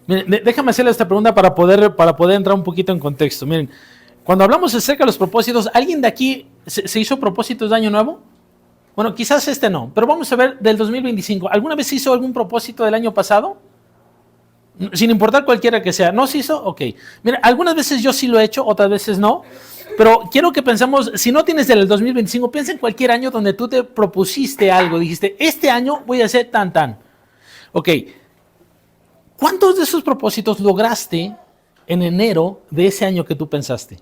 Miren, déjame hacerle esta pregunta para poder entrar un poquito en contexto. Miren, cuando hablamos acerca de los propósitos, ¿alguien de aquí se hizo propósitos de año nuevo? Bueno, quizás este no, pero vamos a ver del 2025. ¿Alguna vez hizo algún propósito del año pasado? Sin importar cualquiera que sea. ¿No se hizo? Ok. Mira, algunas veces yo sí lo he hecho, otras veces no. Pero quiero que pensemos, si no tienes del 2025, piensa en cualquier año donde tú te propusiste algo. Dijiste, este año voy a hacer tan. Ok. ¿Cuántos de esos propósitos lograste en enero de ese año que tú pensaste?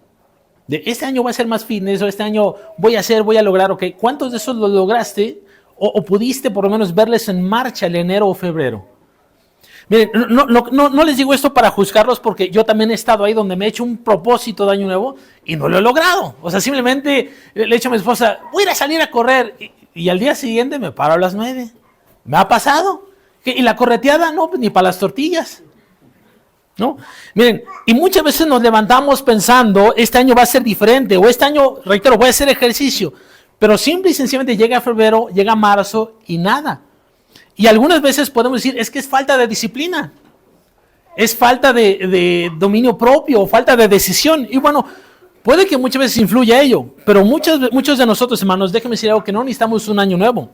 De este año voy a ser más fitness, o este año voy a lograr, ok. ¿Cuántos de esos lo lograste o pudiste por lo menos verles en marcha el enero o febrero? Miren, no les digo esto para juzgarlos porque yo también he estado ahí donde me he hecho un propósito de año nuevo y no lo he logrado. O sea, simplemente le he dicho a mi esposa, voy a ir a salir a correr y al día siguiente me paro a las 9. ¿Me ha pasado? ¿Y la correteada? No, pues ni para las tortillas. ¿No? Miren, y muchas veces nos levantamos pensando, este año va a ser diferente, o este año, reitero, voy a hacer ejercicio, pero simple y sencillamente llega febrero, llega marzo y nada. Y algunas veces podemos decir, es que es falta de disciplina, es falta de dominio propio, falta de decisión. Y bueno, puede que muchas veces influya ello, pero muchos de nosotros, hermanos, déjenme decir algo, que no necesitamos un año nuevo.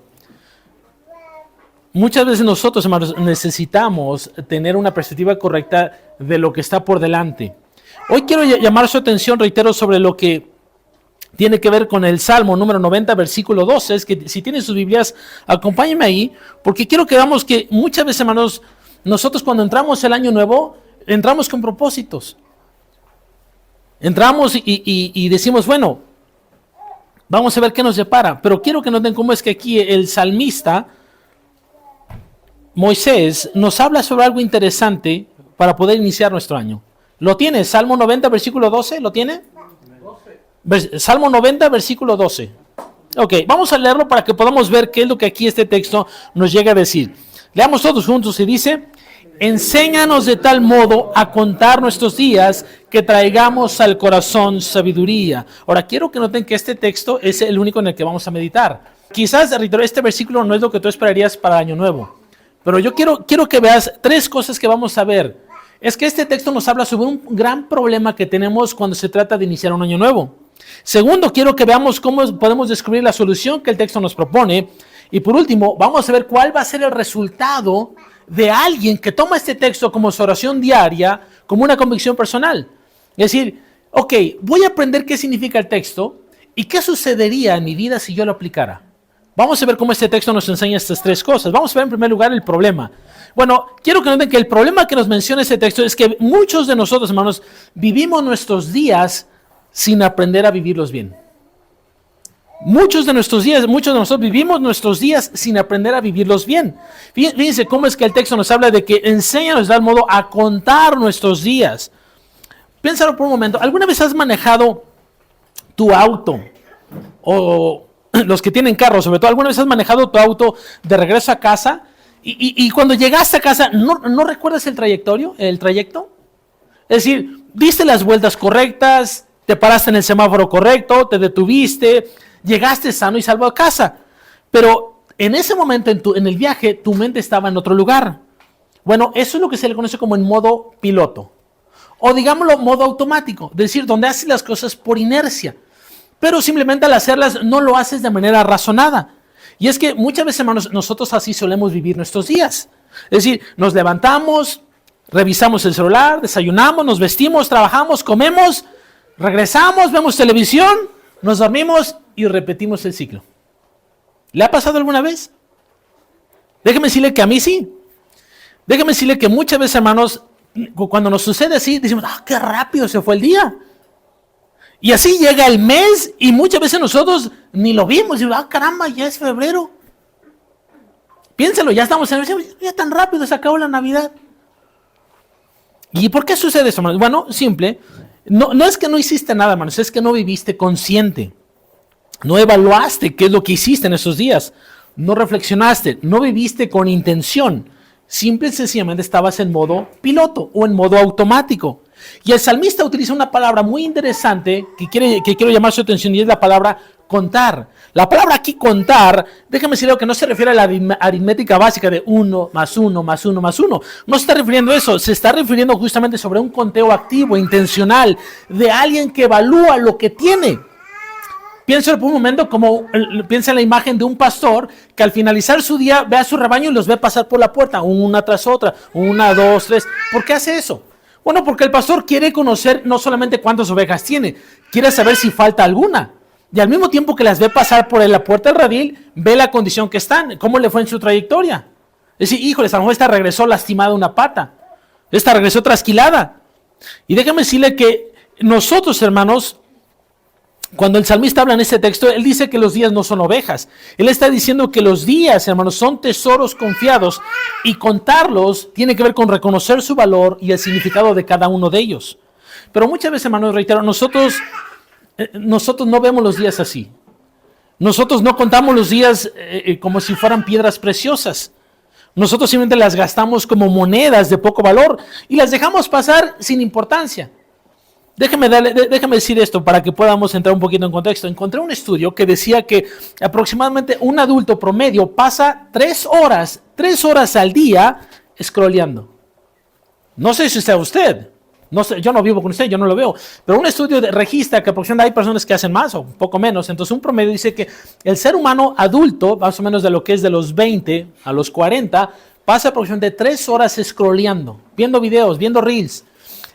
Muchas veces nosotros, hermanos, necesitamos tener una perspectiva correcta de lo que está por delante. Hoy quiero llamar su atención, reitero, sobre lo que tiene que ver con el Salmo número 90, versículo 12. Es que si tienen sus Biblias, acompáñenme ahí, porque quiero que veamos que muchas veces, hermanos, nosotros cuando entramos el año nuevo, entramos con propósitos. Entramos y decimos, bueno, vamos a ver qué nos depara. Pero quiero que noten cómo es que aquí el salmista Moisés nos habla sobre algo interesante para poder iniciar nuestro año. ¿Lo tiene? Salmo 90, versículo 12, ¿lo tiene? 12. Salmo 90, versículo 12. Ok, vamos a leerlo para que podamos ver qué es lo que aquí este texto nos llega a decir. Leamos todos juntos y dice, enséñanos de tal modo a contar nuestros días que traigamos al corazón sabiduría. Ahora, quiero que noten que este texto es el único en el que vamos a meditar. Quizás, este versículo no es lo que tú esperarías para Año Nuevo. Pero yo quiero que veas tres cosas que vamos a ver. Es que este texto nos habla sobre un gran problema que tenemos cuando se trata de iniciar un año nuevo. Segundo, quiero que veamos cómo podemos descubrir la solución que el texto nos propone. Y por último, vamos a ver cuál va a ser el resultado de alguien que toma este texto como su oración diaria, como una convicción personal. Es decir, ok, voy a aprender qué significa el texto y qué sucedería en mi vida si yo lo aplicara. Vamos a ver cómo este texto nos enseña estas tres cosas. Vamos a ver en primer lugar el problema. Bueno, quiero que noten que el problema que nos menciona este texto es que muchos de nosotros, hermanos, vivimos nuestros días sin aprender a vivirlos bien. Muchos de nosotros vivimos nuestros días sin aprender a vivirlos bien. Fíjense cómo es que el texto nos habla de que enséñanos de tal modo a contar nuestros días. Piénsalo por un momento. ¿Alguna vez has manejado tu auto? O los que tienen carro, sobre todo, ¿alguna vez has manejado tu auto de regreso a casa? Y cuando llegaste a casa, ¿no recuerdas el trayecto? Es decir, diste las vueltas correctas, te paraste en el semáforo correcto, te detuviste, llegaste sano y salvo a casa. Pero en ese momento, en el viaje, tu mente estaba en otro lugar. Bueno, eso es lo que se le conoce como en modo piloto. O digámoslo, modo automático. Es decir, donde haces las cosas por inercia. Pero simplemente al hacerlas no lo haces de manera razonada. Y es que muchas veces, hermanos, nosotros así solemos vivir nuestros días. Es decir, nos levantamos, revisamos el celular, desayunamos, nos vestimos, trabajamos, comemos, regresamos, vemos televisión, nos dormimos y repetimos el ciclo. ¿Le ha pasado alguna vez? Déjeme decirle que a mí sí. Déjeme decirle que muchas veces, hermanos, cuando nos sucede así, decimos, qué rápido se fue el día. Y así llega el mes y muchas veces nosotros ni lo vimos. Y caramba, ya es febrero. Piénselo, ya estamos en ya tan rápido se acabó la Navidad. ¿Y por qué sucede eso, hermanos? Bueno, simple. No es que no hiciste nada, hermanos, es que no viviste consciente. No evaluaste qué es lo que hiciste en esos días. No reflexionaste, no viviste con intención. Simple y sencillamente estabas en modo piloto o en modo automático. Y el salmista utiliza una palabra muy interesante que quiero llamar su atención y es la palabra contar. La palabra aquí contar, déjame decirle que no se refiere a la aritmética básica de 1 más 1 más 1 más 1. No se está refiriendo a eso, se está refiriendo justamente sobre un conteo activo, intencional, de alguien que evalúa lo que tiene. Piensa por un momento piensa en la imagen de un pastor que al finalizar su día ve a su rebaño y los ve pasar por la puerta, una tras otra, 1, 2, 3. ¿Por qué hace eso? Bueno, porque el pastor quiere conocer no solamente cuántas ovejas tiene, quiere saber si falta alguna. Y al mismo tiempo que las ve pasar por la puerta del redil, ve la condición que están, cómo le fue en su trayectoria. Es decir, híjole, a lo mejor esta regresó lastimada una pata, esta regresó trasquilada. Y déjame decirle que nosotros, hermanos, cuando el salmista habla en este texto, él dice que los días no son ovejas. Él está diciendo que los días, hermanos, son tesoros confiados y contarlos tiene que ver con reconocer su valor y el significado de cada uno de ellos. Pero muchas veces, hermanos, reitero, nosotros no vemos los días así. Nosotros no contamos los días como si fueran piedras preciosas. Nosotros simplemente las gastamos como monedas de poco valor y las dejamos pasar sin importancia. Déjeme decir esto para que podamos entrar un poquito en contexto. Encontré un estudio que decía que aproximadamente un adulto promedio pasa 3 horas al día scrolleando. No sé si sea usted, no sé, yo no vivo con usted, yo no lo veo, pero un estudio registra que aproximadamente hay personas que hacen más o un poco menos. Entonces un promedio dice que el ser humano adulto, más o menos de lo que es de los 20 a los 40, pasa aproximadamente 3 horas scrolleando, viendo videos, viendo reels.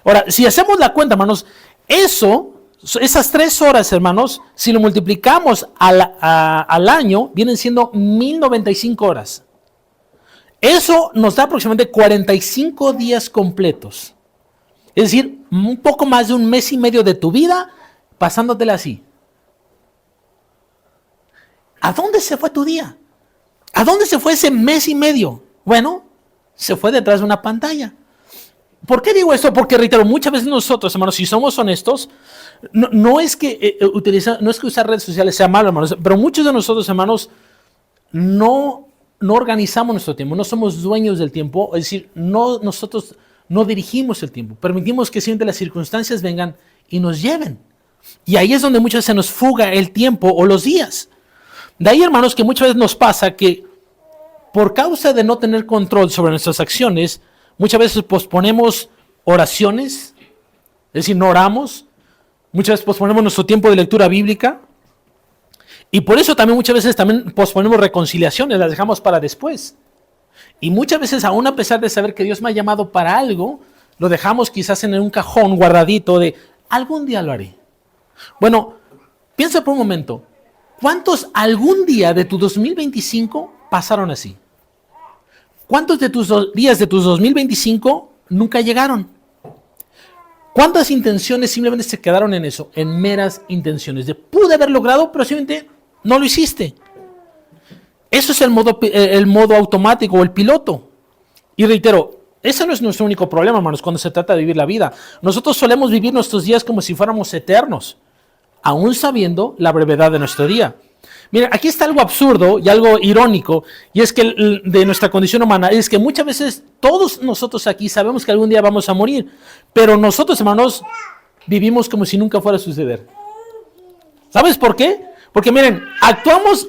Ahora, si hacemos la cuenta, hermanos, esas 3 horas, hermanos, si lo multiplicamos al año, vienen siendo 1095 horas. Eso nos da aproximadamente 45 días completos. Es decir, un poco más de un mes y medio de tu vida pasándotela así. ¿A dónde se fue tu día? ¿A dónde se fue ese mes y medio? Bueno, se fue detrás de una pantalla. ¿Por qué digo esto? Porque, reitero, muchas veces nosotros, hermanos, si somos honestos, no es que usar redes sociales sea malo, hermanos, pero muchos de nosotros, hermanos, no organizamos nuestro tiempo, no somos dueños del tiempo, es decir, nosotros no dirigimos el tiempo, permitimos que siempre las circunstancias vengan y nos lleven. Y ahí es donde muchas veces se nos fuga el tiempo o los días. De ahí, hermanos, que muchas veces nos pasa que por causa de no tener control sobre nuestras acciones, muchas veces posponemos oraciones, es decir, no oramos. Muchas veces posponemos nuestro tiempo de lectura bíblica. Y por eso también muchas veces posponemos reconciliaciones, las dejamos para después. Y muchas veces, aún a pesar de saber que Dios me ha llamado para algo, lo dejamos quizás en un cajón guardadito de algún día lo haré. Bueno, piensa por un momento, ¿cuántos algún día de tu 2025 pasaron así? ¿Cuántos de tus días de tus 2025 nunca llegaron? ¿Cuántas intenciones simplemente se quedaron en eso? En meras intenciones. De pude haber logrado, pero simplemente no lo hiciste. Eso es el modo automático o el piloto. Y reitero, ese no es nuestro único problema, hermanos, cuando se trata de vivir la vida. Nosotros solemos vivir nuestros días como si fuéramos eternos, aún sabiendo la brevedad de nuestro día. Mira, aquí está algo absurdo y algo irónico, y es que de nuestra condición humana, es que muchas veces todos nosotros aquí sabemos que algún día vamos a morir, pero nosotros, hermanos, vivimos como si nunca fuera a suceder. ¿Sabes por qué? Porque miren, actuamos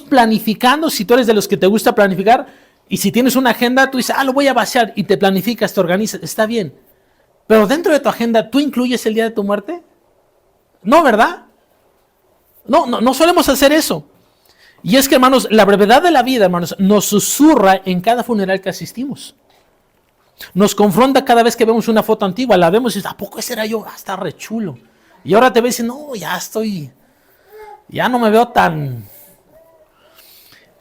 planificando, si tú eres de los que te gusta planificar, y si tienes una agenda, tú dices, lo voy a vaciar, y te planificas, te organizas, está bien. Pero dentro de tu agenda, ¿tú incluyes el día de tu muerte? No, ¿verdad? No solemos hacer eso. Y es que, hermanos, la brevedad de la vida, hermanos, nos susurra en cada funeral que asistimos. Nos confronta cada vez que vemos una foto antigua, la vemos y dices, ¿a poco ese era yo? Está re chulo. Y ahora te ves y dices, no, ya no me veo tan...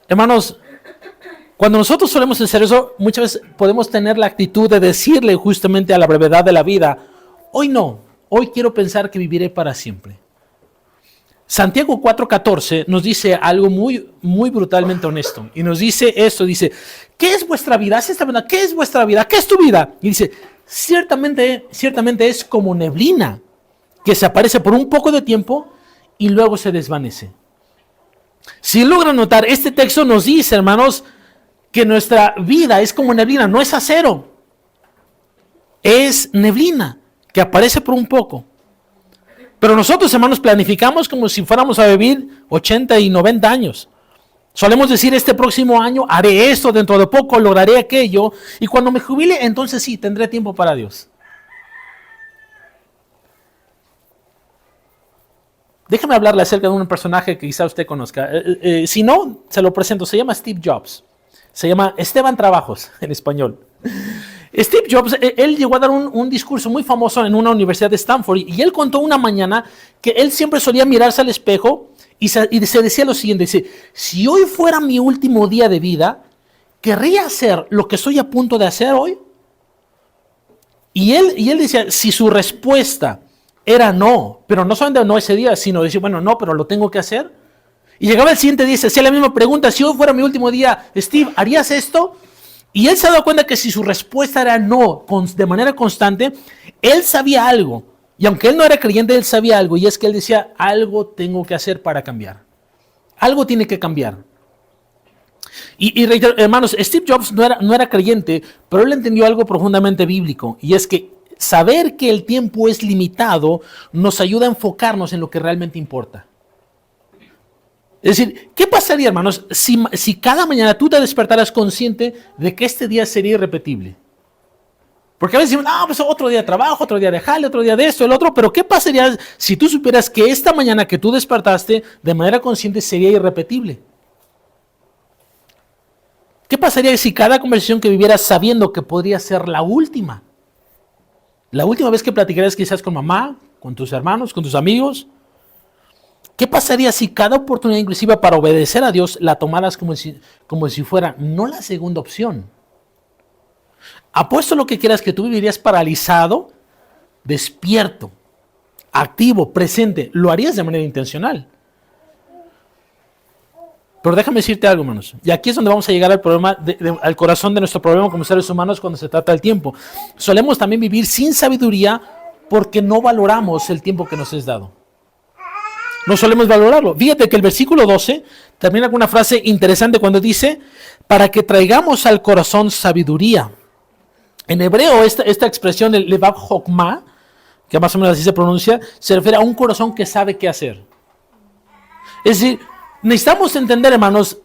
Hermanos, cuando nosotros solemos hacer eso, muchas veces podemos tener la actitud de decirle justamente a la brevedad de la vida, hoy no, hoy quiero pensar que viviré para siempre. Santiago 4:14 nos dice algo muy, muy brutalmente honesto. Y nos dice esto, dice, ¿qué es vuestra vida? ¿Qué es vuestra vida? ¿Qué es tu vida? Y dice, ciertamente es como neblina, que se aparece por un poco de tiempo y luego se desvanece. Si logran notar, este texto nos dice, hermanos, que nuestra vida es como neblina, no es acero. es neblina que aparece por un poco. Pero nosotros, hermanos, planificamos como si fuéramos a vivir 80 y 90 años. Solemos decir, este próximo año haré esto, dentro de poco lograré aquello, y cuando me jubile, entonces sí, tendré tiempo para Dios. Déjame hablarle acerca de un personaje que quizá usted conozca. Si no, se lo presento. Se llama Steve Jobs. Se llama Esteban Trabajos, en español. Steve Jobs, él llegó a dar un discurso muy famoso en una universidad de Stanford, y él contó una mañana que él siempre solía mirarse al espejo y se decía lo siguiente, dice, si hoy fuera mi último día de vida, ¿querría hacer lo que estoy a punto de hacer hoy? Y él decía, si su respuesta era no, pero no solamente no ese día, sino decir, bueno, no, pero lo tengo que hacer. Y llegaba el siguiente día y se hacía la misma pregunta, si hoy fuera mi último día, Steve, ¿harías esto? Y él se ha dado cuenta que si su respuesta era no, de manera constante, él sabía algo. Y aunque él no era creyente, él sabía algo. Y es que él decía, algo tengo que hacer para cambiar. Algo tiene que cambiar. Y hermanos, Steve Jobs no era creyente, pero él entendió algo profundamente bíblico. Y es que saber que el tiempo es limitado nos ayuda a enfocarnos en lo que realmente importa. Es decir, ¿qué pasaría, hermanos, si cada mañana tú te despertaras consciente de que este día sería irrepetible? Porque a veces decimos, no, pues otro día de trabajo, otro día de jale, otro día de esto, el otro, pero ¿qué pasaría si tú supieras que esta mañana que tú despertaste de manera consciente sería irrepetible? ¿Qué pasaría si cada conversación que vivieras sabiendo que podría ser la última? La última vez que platicaras quizás con mamá, con tus hermanos, con tus amigos. ¿Qué pasaría si cada oportunidad inclusive para obedecer a Dios la tomaras como si fuera no la segunda opción? Apuesto lo que quieras que tú vivirías paralizado, despierto, activo, presente. Lo harías de manera intencional. Pero déjame decirte algo, hermanos. Y aquí es donde vamos a llegar al problema, al corazón de nuestro problema como seres humanos cuando se trata del tiempo. Solemos también vivir sin sabiduría porque no valoramos el tiempo que nos es dado. No solemos valorarlo. Fíjate que el versículo 12 termina con una frase interesante cuando dice, para que traigamos al corazón sabiduría. En hebreo, esta expresión, el levav chokmah, que más o menos así se pronuncia, se refiere a un corazón que sabe qué hacer. Es decir, necesitamos entender, hermanos,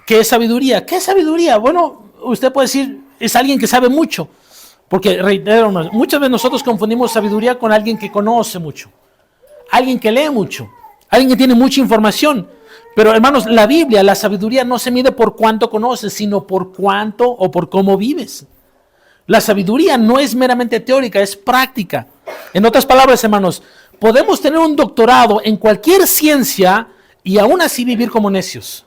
qué es sabiduría. ¿Qué es sabiduría? Bueno, usted puede decir, es alguien que sabe mucho. Porque, reitero, hermanos, muchas veces nosotros confundimos sabiduría con alguien que conoce mucho. Alguien que lee mucho. Alguien que tiene mucha información. Pero, hermanos, la Biblia, la sabiduría no se mide por cuánto conoces, sino por cuánto o por cómo vives. La sabiduría no es meramente teórica, es práctica. En otras palabras, hermanos, podemos tener un doctorado en cualquier ciencia y aún así vivir como necios.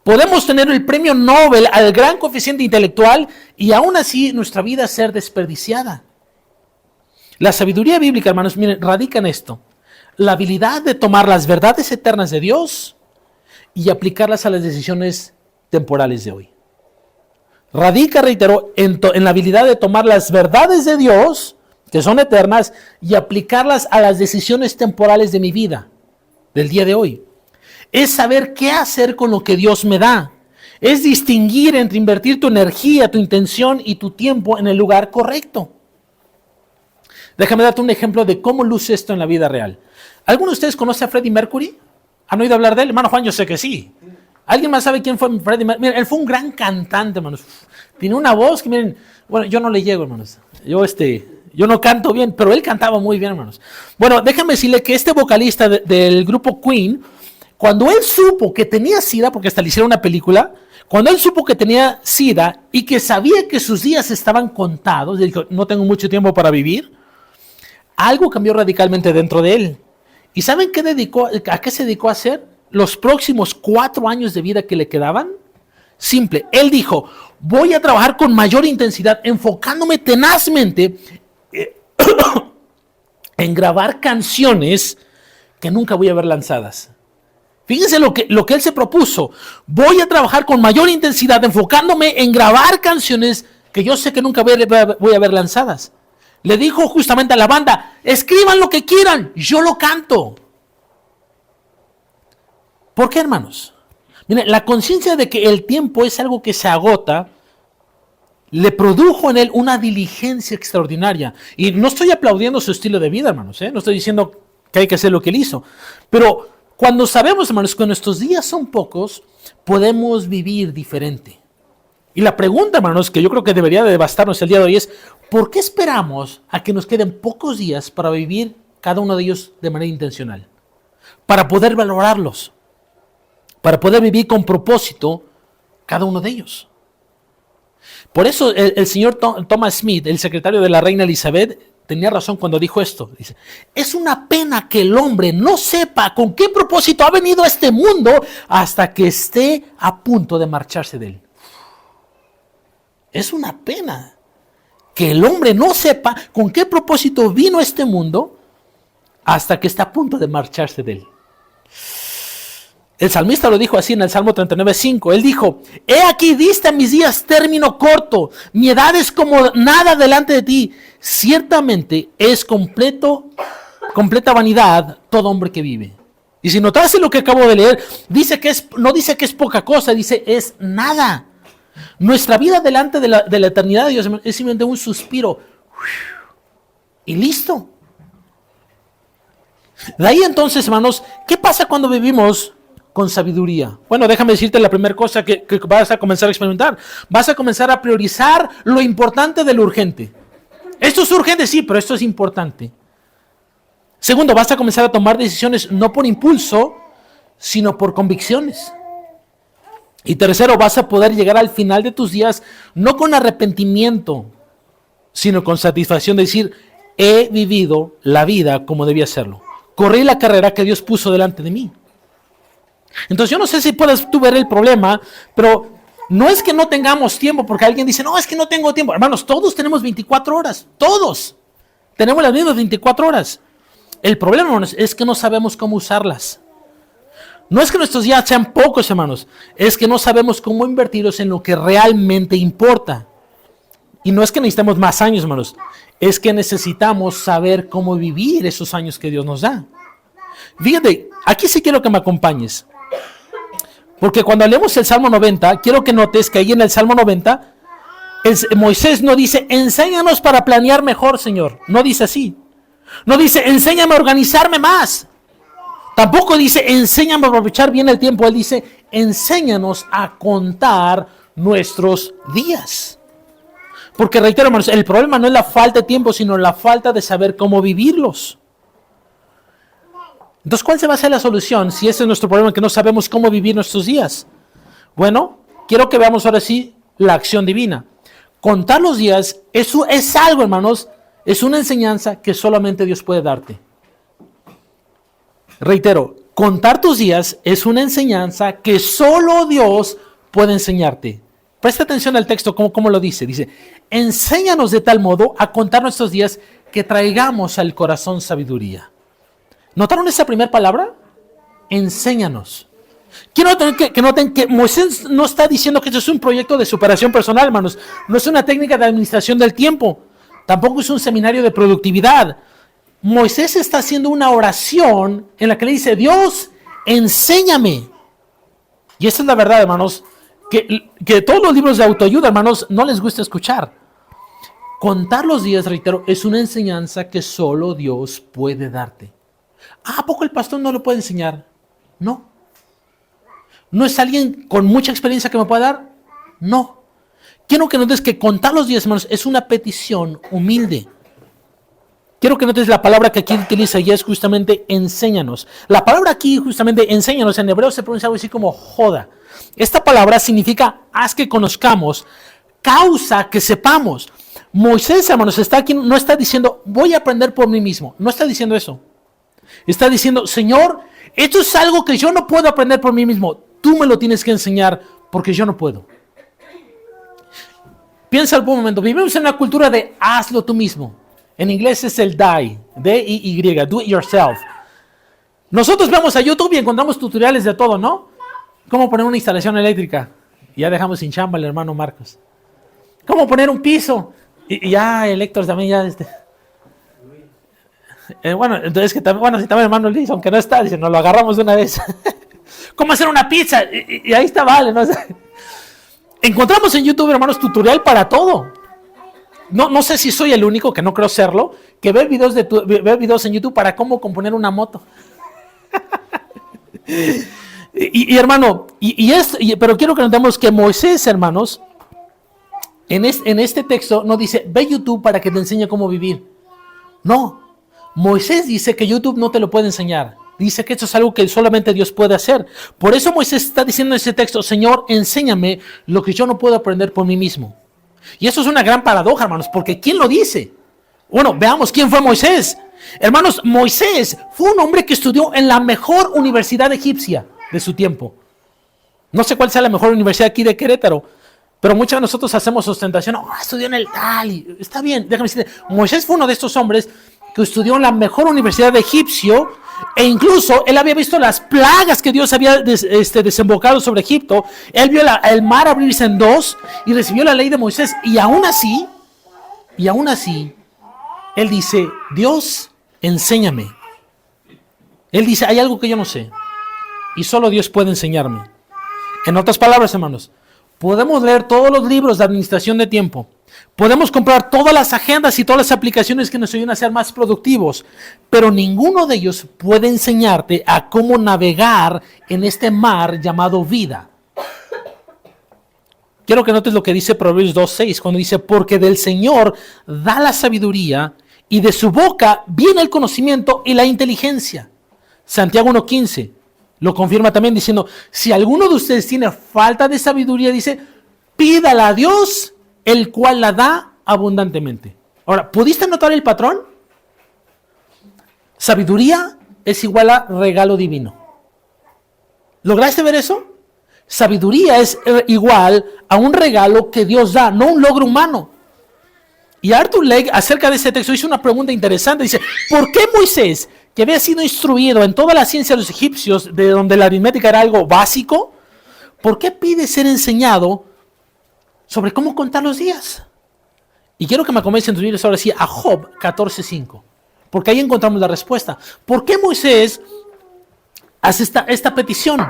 Podemos tener el premio Nobel al gran coeficiente intelectual y aún así nuestra vida ser desperdiciada. La sabiduría bíblica, hermanos, miren, radica en esto. La habilidad de tomar las verdades eternas de Dios y aplicarlas a las decisiones temporales de hoy. Radica, reitero, en la habilidad de tomar las verdades de Dios, que son eternas, y aplicarlas a las decisiones temporales de mi vida, del día de hoy. Es saber qué hacer con lo que Dios me da. Es distinguir entre invertir tu energía, tu intención y tu tiempo en el lugar correcto. Déjame darte un ejemplo de cómo luce esto en la vida real. ¿Alguno de ustedes conoce a Freddie Mercury? ¿Han oído hablar de él? Hermano Juan, yo sé que sí. ¿Alguien más sabe quién fue Freddie Mercury? Miren, él fue un gran cantante, hermanos. Tiene una voz que, miren, bueno, yo no le llego, hermanos. Yo no canto bien, pero él cantaba muy bien, hermanos. Bueno, déjame decirle que este vocalista del grupo Queen, cuando él supo que tenía SIDA, porque hasta le hicieron una película, cuando él supo que tenía SIDA y que sabía que sus días estaban contados, dijo, no tengo mucho tiempo para vivir, algo cambió radicalmente dentro de él. ¿Y saben a qué se dedicó a hacer los próximos 4 años de vida que le quedaban? Simple, él dijo, voy a trabajar con mayor intensidad, enfocándome tenazmente en grabar canciones que nunca voy a ver lanzadas. Fíjense lo que él se propuso. Voy a trabajar con mayor intensidad, enfocándome en grabar canciones que yo sé que nunca voy a ver lanzadas. Le dijo justamente a la banda, escriban lo que quieran, yo lo canto. ¿Por qué, hermanos? Miren, la conciencia de que el tiempo es algo que se agota le produjo en él una diligencia extraordinaria. Y no estoy aplaudiendo su estilo de vida, hermanos, ¿eh? No estoy diciendo que hay que hacer lo que él hizo. Pero cuando sabemos, hermanos, que nuestros días son pocos, podemos vivir diferente. Y la pregunta, hermanos, que yo creo que debería de bastarnos el día de hoy es, ¿por qué esperamos a que nos queden pocos días para vivir cada uno de ellos de manera intencional? Para poder valorarlos, para poder vivir con propósito cada uno de ellos. Por eso el señor Thomas Smith, el secretario de la reina Elizabeth, tenía razón cuando dijo esto. Dice, es una pena que el hombre no sepa con qué propósito ha venido a este mundo hasta que esté a punto de marcharse de él. Es una pena que el hombre no sepa con qué propósito vino a este mundo hasta que está a punto de marcharse de él. El salmista lo dijo así en el Salmo 39:5. Él dijo, he aquí diste a mis días término corto, mi edad es como nada delante de ti. Ciertamente es completa vanidad todo hombre que vive. Y si notaste lo que acabo de leer, no dice que es poca cosa, dice es nada. Nuestra vida delante de la eternidad de Dios es simplemente un suspiro. Y listo. De ahí entonces, hermanos, ¿qué pasa cuando vivimos con sabiduría? Bueno, déjame decirte la primera cosa que vas a comenzar a experimentar. Vas a comenzar a priorizar lo importante de lo urgente. Esto es urgente, sí, pero esto es importante. Segundo, vas a comenzar a tomar decisiones no por impulso, sino por convicciones. Y tercero, vas a poder llegar al final de tus días no con arrepentimiento, sino con satisfacción de decir, he vivido la vida como debía hacerlo. Corrí la carrera que Dios puso delante de mí. Entonces yo no sé si puedes tú ver el problema, pero no es que no tengamos tiempo, porque alguien dice, no, es que no tengo tiempo. Hermanos, todos tenemos 24 horas, todos tenemos las mismas 24 horas. El problema, hermanos, es que no sabemos cómo usarlas. No es que nuestros días sean pocos, hermanos, es que no sabemos cómo invertirlos en lo que realmente importa. Y no es que necesitemos más años, hermanos, es que necesitamos saber cómo vivir esos años que Dios nos da. Fíjate, aquí sí quiero que me acompañes. Porque cuando leemos el Salmo 90, quiero que notes que ahí en el Salmo 90, Moisés no dice, enséñanos para planear mejor, Señor. No dice así. No dice, enséñame a organizarme más. Tampoco dice, enséñame a aprovechar bien el tiempo. Él dice, enséñanos a contar nuestros días. Porque reitero, hermanos, el problema no es la falta de tiempo, sino la falta de saber cómo vivirlos. Entonces, ¿cuál se va a ser la solución si ese es nuestro problema, que no sabemos cómo vivir nuestros días? Bueno, quiero que veamos ahora sí la acción divina. Contar los días es algo, hermanos, es una enseñanza que solamente Dios puede darte. Reitero, contar tus días es una enseñanza que solo Dios puede enseñarte. Presta atención al texto, cómo lo dice. Dice, enséñanos de tal modo a contar nuestros días que traigamos al corazón sabiduría. ¿Notaron esa primera palabra? Enséñanos. Quiero que noten que Moisés no está diciendo que esto es un proyecto de superación personal, hermanos. No es una técnica de administración del tiempo. Tampoco es un seminario de productividad. Moisés está haciendo una oración en la que le dice, Dios, enséñame. Y esa es la verdad, hermanos, que todos los libros de autoayuda, hermanos, no les gusta escuchar. Contar los días, reitero, es una enseñanza que solo Dios puede darte. ¿A poco el pastor no lo puede enseñar? No. ¿No es alguien con mucha experiencia que me pueda dar? No. Quiero que notes que contar los días, hermanos, es una petición humilde. Quiero que notes la palabra que aquí utiliza y es justamente enséñanos. La palabra aquí justamente enséñanos en hebreo se pronuncia algo así como joda. Esta palabra significa haz que conozcamos, causa que sepamos. Moisés, hermanos, está aquí, no está diciendo voy a aprender por mí mismo. No está diciendo eso. Está diciendo, Señor, esto es algo que yo no puedo aprender por mí mismo. Tú me lo tienes que enseñar porque yo no puedo. Piensa por un momento, vivimos en una cultura de hazlo tú mismo. En inglés es el DIY, D-I-Y, do it yourself. Nosotros vamos a YouTube y encontramos tutoriales de todo, ¿no? Cómo poner una instalación eléctrica. Y ya dejamos sin chamba al hermano Marcos. Cómo poner un piso. Y ya el Héctor también ya... bueno, entonces si también hermano Luis, aunque no está, dice, nos lo agarramos de una vez. ¿Cómo hacer una pizza? Y ahí está, vale, ¿no? Encontramos en YouTube, hermanos, tutorial para todo. No sé si soy el único, que no creo serlo, que ve videos en YouTube para cómo componer una moto. Hermano, pero quiero que notemos que Moisés, hermanos, en este texto no dice, ve YouTube para que te enseñe cómo vivir. No, Moisés dice que YouTube no te lo puede enseñar. Dice que esto es algo que solamente Dios puede hacer. Por eso Moisés está diciendo en ese texto, Señor, enséñame lo que yo no puedo aprender por mí mismo. Y eso es una gran paradoja, hermanos, porque ¿quién lo dice? Bueno, veamos quién fue Moisés. Hermanos, Moisés fue un hombre que estudió en la mejor universidad egipcia de su tiempo. No sé cuál sea la mejor universidad aquí de Querétaro, pero muchos de nosotros hacemos ostentación. Estudió en el tal. Está bien, déjame decirte. Moisés fue uno de estos hombres que estudió en la mejor universidad de egipcio, e incluso él había visto las plagas que Dios había desembocado sobre Egipto. Él vio el mar abrirse en dos y recibió la ley de Moisés. Y aún así, él dice, Dios, enséñame. Él dice, hay algo que yo no sé y solo Dios puede enseñarme. En otras palabras, hermanos, podemos leer todos los libros de administración de tiempo, podemos comprar todas las agendas y todas las aplicaciones que nos ayudan a ser más productivos, pero ninguno de ellos puede enseñarte a cómo navegar en este mar llamado vida. Quiero que notes lo que dice Proverbios 2:6, cuando dice, porque del Señor da la sabiduría y de su boca viene el conocimiento y la inteligencia. Santiago 1:15 lo confirma también diciendo, si alguno de ustedes tiene falta de sabiduría, dice, pídala a Dios, el cual la da abundantemente. Ahora, ¿pudiste notar el patrón? Sabiduría es igual a regalo divino. ¿Lograste ver eso? Sabiduría es igual a un regalo que Dios da, no un logro humano. Y Arthur Legg, acerca de este texto, hizo una pregunta interesante. Dice, ¿por qué Moisés, que había sido instruido en toda la ciencia de los egipcios, de donde la aritmética era algo básico, por qué pide ser enseñado sobre cómo contar los días? Y quiero que me acompañes en tus Biblias ahora sí a Job 14:5, porque ahí encontramos la respuesta. ¿Por qué Moisés hace esta petición?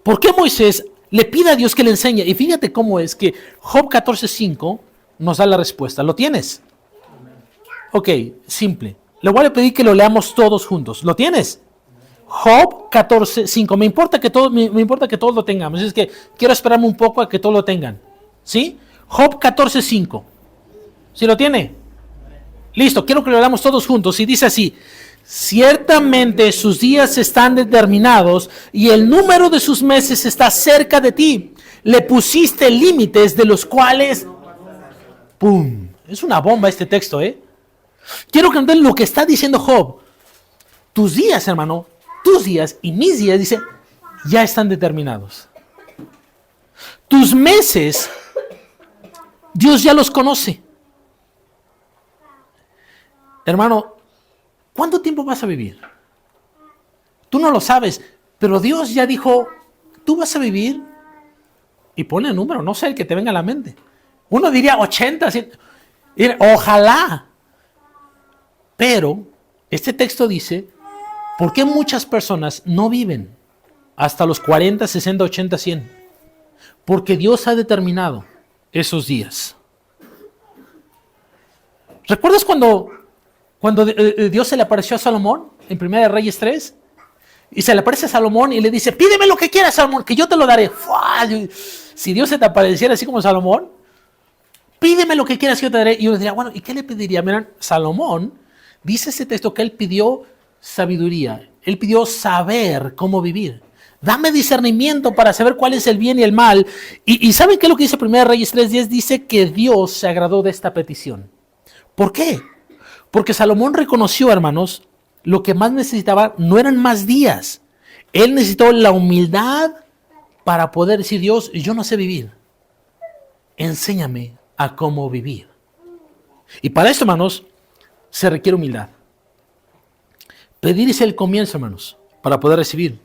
¿Por qué Moisés le pide a Dios que le enseñe? Y fíjate cómo es que Job 14:5 nos da la respuesta. ¿Lo tienes? Ok, simple. Le voy a pedir que lo leamos todos juntos. ¿Lo tienes? Job 14:5. Me importa que todos lo tengamos. Es que quiero esperarme un poco a que todos lo tengan. ¿Sí? Job 14:5. ¿Sí lo tiene? Listo, quiero que lo leamos todos juntos. Y dice así, ciertamente sus días están determinados y el número de sus meses está cerca de ti. Le pusiste límites de los cuales... ¡Pum! Es una bomba este texto, ¿eh? Quiero que entiendan lo que está diciendo Job. Tus días, hermano, tus días y mis días, dice, ya están determinados. Tus meses, Dios ya los conoce. Hermano, ¿cuánto tiempo vas a vivir? Tú no lo sabes, pero Dios ya dijo, tú vas a vivir, y pone el número, no sé, el que te venga a la mente. Uno diría 80, 100, ojalá. Pero este texto dice, ¿por qué muchas personas no viven hasta los 40, 60, 80, 100? Porque Dios ha determinado esos días. ¿Recuerdas cuando Dios se le apareció a Salomón en 1 Reyes 3? Y se le aparece a Salomón y le dice, pídeme lo que quieras, Salomón, que yo te lo daré. Si Dios se te apareciera así como Salomón, pídeme lo que quieras que yo te daré. Y uno diría, bueno, ¿y qué le pediría? Miren, Salomón, dice ese texto que él pidió sabiduría. Él pidió saber cómo vivir. Dame discernimiento para saber cuál es el bien y el mal. Y ¿saben qué es lo que dice 1 Reyes 3:10? Dice que Dios se agradó de esta petición. ¿Por qué? Porque Salomón reconoció, hermanos, lo que más necesitaba no eran más días. Él necesitó la humildad para poder decir, Dios, yo no sé vivir. Enséñame a cómo vivir. Y para esto, hermanos, se requiere humildad. Pedir es el comienzo, hermanos, para poder recibir.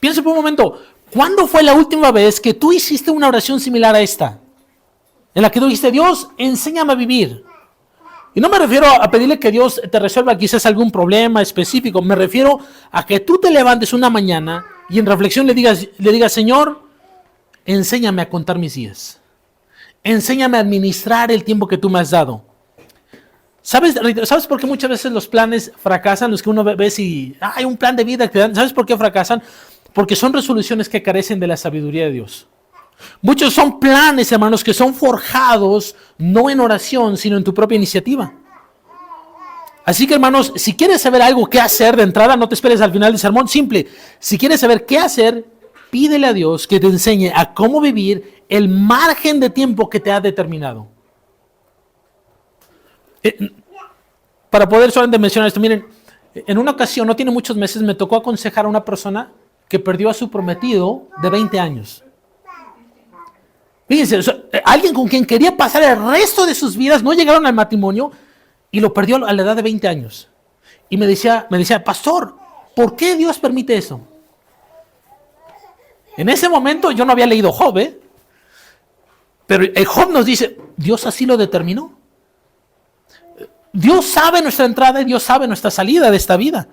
Piensa por un momento, ¿cuándo fue la última vez que tú hiciste una oración similar a esta? En la que tú dijiste, Dios, enséñame a vivir. Y no me refiero a pedirle que Dios te resuelva quizás algún problema específico. Me refiero a que tú te levantes una mañana y en reflexión le digas, Señor, enséñame a contar mis días. Enséñame a administrar el tiempo que tú me has dado. ¿Sabes por qué muchas veces los planes fracasan? Los que uno ve si hay un plan de vida que dan. ¿Sabes por qué fracasan? Porque son resoluciones que carecen de la sabiduría de Dios. Muchos son planes, hermanos, que son forjados no en oración, sino en tu propia iniciativa. Así que, hermanos, si quieres saber algo que hacer de entrada, no te esperes al final del sermón. Simple, si quieres saber qué hacer, pídele a Dios que te enseñe a cómo vivir el margen de tiempo que te ha determinado. Para poder solamente mencionar esto, miren, en una ocasión, no tiene muchos meses, me tocó aconsejar a una persona que perdió a su prometido de 20 años. Fíjense, alguien con quien quería pasar el resto de sus vidas, no llegaron al matrimonio y lo perdió a la edad de 20 años. Y me decía, pastor, ¿por qué Dios permite eso? En ese momento yo no había leído Job, pero el Job nos dice, Dios así lo determinó. Dios sabe nuestra entrada y Dios sabe nuestra salida de esta vida.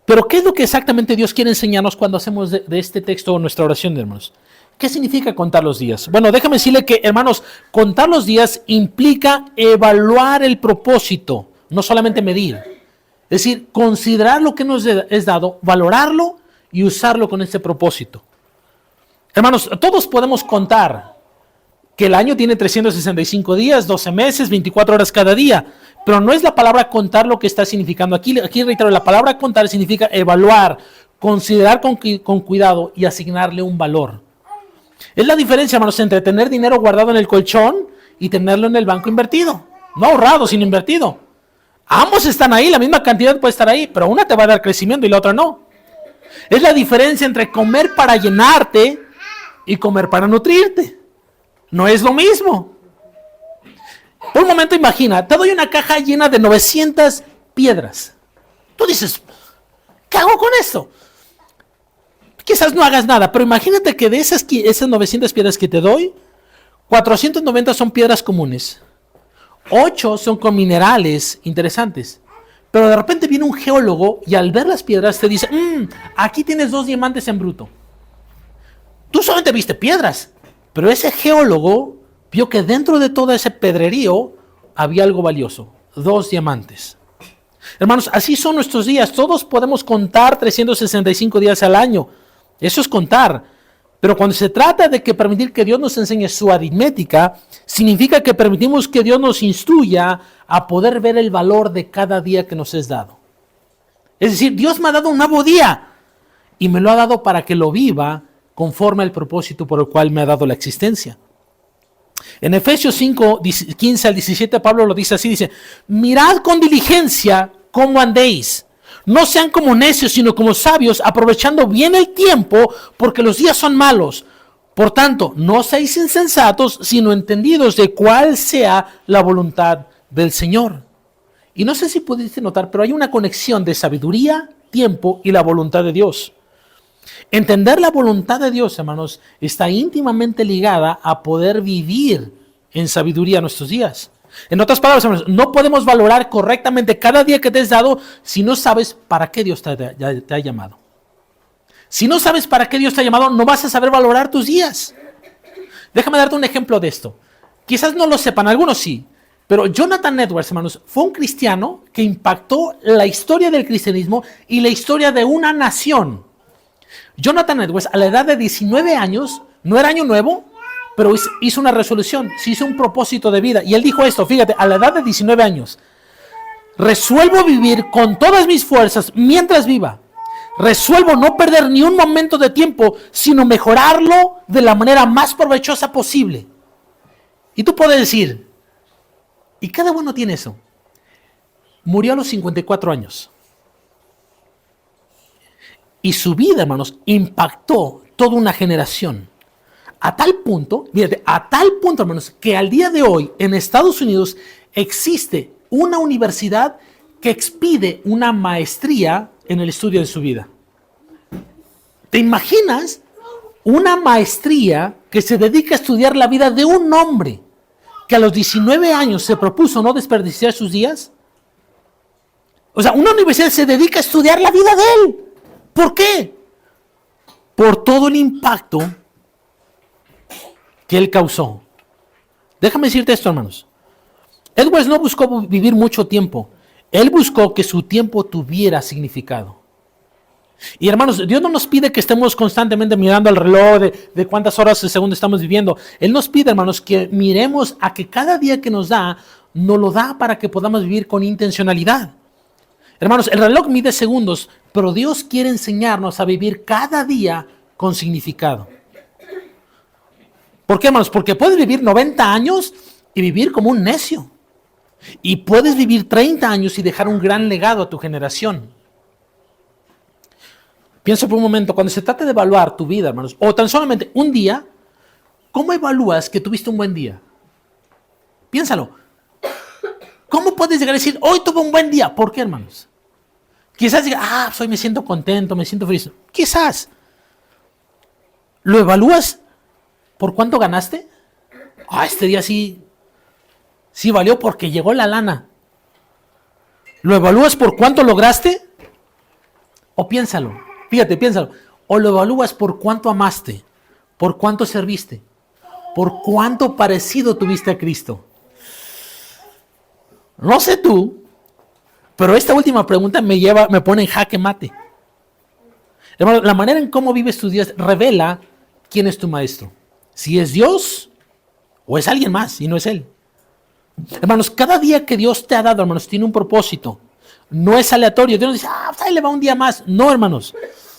Pero ¿qué es lo que exactamente Dios quiere enseñarnos cuando hacemos de este texto nuestra oración, hermanos? ¿Qué significa contar los días? Bueno, déjame decirle que, hermanos, contar los días implica evaluar el propósito, no solamente medir. Es decir, considerar lo que nos es dado, valorarlo y usarlo con este propósito. Hermanos, todos podemos contar que el año tiene 365 días, 12 meses, 24 horas cada día. Pero no es la palabra contar lo que está significando. Aquí reitero, la palabra contar significa evaluar, considerar con cuidado y asignarle un valor. Es la diferencia, hermanos, entre tener dinero guardado en el colchón y tenerlo en el banco invertido. No ahorrado, sino invertido. Ambos están ahí, la misma cantidad puede estar ahí, pero una te va a dar crecimiento y la otra no. Es la diferencia entre comer para llenarte y comer para nutrirte. No es lo mismo. Por un momento imagina, te doy una caja llena de 900 piedras. Tú dices, ¿qué hago con esto? Quizás no hagas nada, pero imagínate que de esas 900 piedras que te doy, 490 son piedras comunes. 8 son con minerales interesantes. Pero de repente viene un geólogo y al ver las piedras te dice, aquí tienes 2 diamantes en bruto. Tú solamente viste piedras, pero ese geólogo vio que dentro de todo ese pedrerío había algo valioso, 2 diamantes. Hermanos, así son nuestros días. Todos podemos contar 365 días al año. Eso es contar. Pero cuando se trata de que permitir que Dios nos enseñe su aritmética, significa que permitimos que Dios nos instruya a poder ver el valor de cada día que nos es dado. Es decir, Dios me ha dado un nuevo día y me lo ha dado para que lo viva conforme al propósito por el cual me ha dado la existencia. En Efesios 5, 15 al 17, Pablo lo dice así, dice, mirad con diligencia cómo andéis. No sean como necios, sino como sabios, aprovechando bien el tiempo, porque los días son malos. Por tanto, no seáis insensatos, sino entendidos de cuál sea la voluntad del Señor. Y no sé si pudiste notar, pero hay una conexión de sabiduría, tiempo y la voluntad de Dios. Entender la voluntad de Dios, hermanos, está íntimamente ligada a poder vivir en sabiduría nuestros días. En otras palabras, hermanos, no podemos valorar correctamente cada día que te es dado si no sabes para qué Dios te ha llamado. Si no sabes para qué Dios te ha llamado, no vas a saber valorar tus días. Déjame darte un ejemplo de esto. Quizás no lo sepan, algunos sí, pero Jonathan Edwards, hermanos, fue un cristiano que impactó la historia del cristianismo y la historia de una nación. Jonathan Edwards, a la edad de 19 años, no era año nuevo, pero hizo una resolución, se hizo un propósito de vida. Y él dijo esto, fíjate, a la edad de 19 años, resuelvo vivir con todas mis fuerzas mientras viva. Resuelvo no perder ni un momento de tiempo, sino mejorarlo de la manera más provechosa posible. Y tú puedes decir, ¿y cada uno tiene eso? Murió a los 54 años. Y su vida, hermanos, impactó toda una generación. A tal punto, hermanos, que al día de hoy en Estados Unidos existe una universidad que expide una maestría en el estudio de su vida. ¿Te imaginas una maestría que se dedica a estudiar la vida de un hombre que a los 19 años se propuso no desperdiciar sus días? O sea, una universidad se dedica a estudiar la vida de él. ¿Por qué? por todo el impacto que él causó. Déjame decirte esto, hermanos. Edwards no buscó vivir mucho tiempo. Él buscó que su tiempo tuviera significado. Y hermanos, Dios no nos pide que estemos constantemente mirando al reloj de cuántas horas de segundo estamos viviendo. Él nos pide, hermanos, que miremos a que cada día que nos lo da para que podamos vivir con intencionalidad. Hermanos, el reloj mide segundos, pero Dios quiere enseñarnos a vivir cada día con significado. ¿Por qué, hermanos? Porque puedes vivir 90 años y vivir como un necio. Y puedes vivir 30 años y dejar un gran legado a tu generación. Piensa por un momento, cuando se trata de evaluar tu vida, hermanos, o tan solamente un día, ¿cómo evalúas que tuviste un buen día? Piénsalo. ¿Cómo puedes llegar a decir, hoy tuve un buen día? ¿Por qué, hermanos? Quizás diga, hoy me siento contento, me siento feliz. Quizás. ¿Lo evalúas por cuánto ganaste? Este día sí valió porque llegó la lana. ¿Lo evalúas por cuánto lograste? O piénsalo, fíjate, piénsalo. O lo evalúas por cuánto amaste, por cuánto serviste, por cuánto parecido tuviste a Cristo. No sé tú, pero esta última pregunta me pone en jaque mate. Hermano, la manera en cómo vives tus días revela quién es tu maestro. Si es Dios o es alguien más y no es Él. Hermanos, cada día que Dios te ha dado, hermanos, tiene un propósito. No es aleatorio. Dios nos dice, ahí le va un día más. No, hermanos,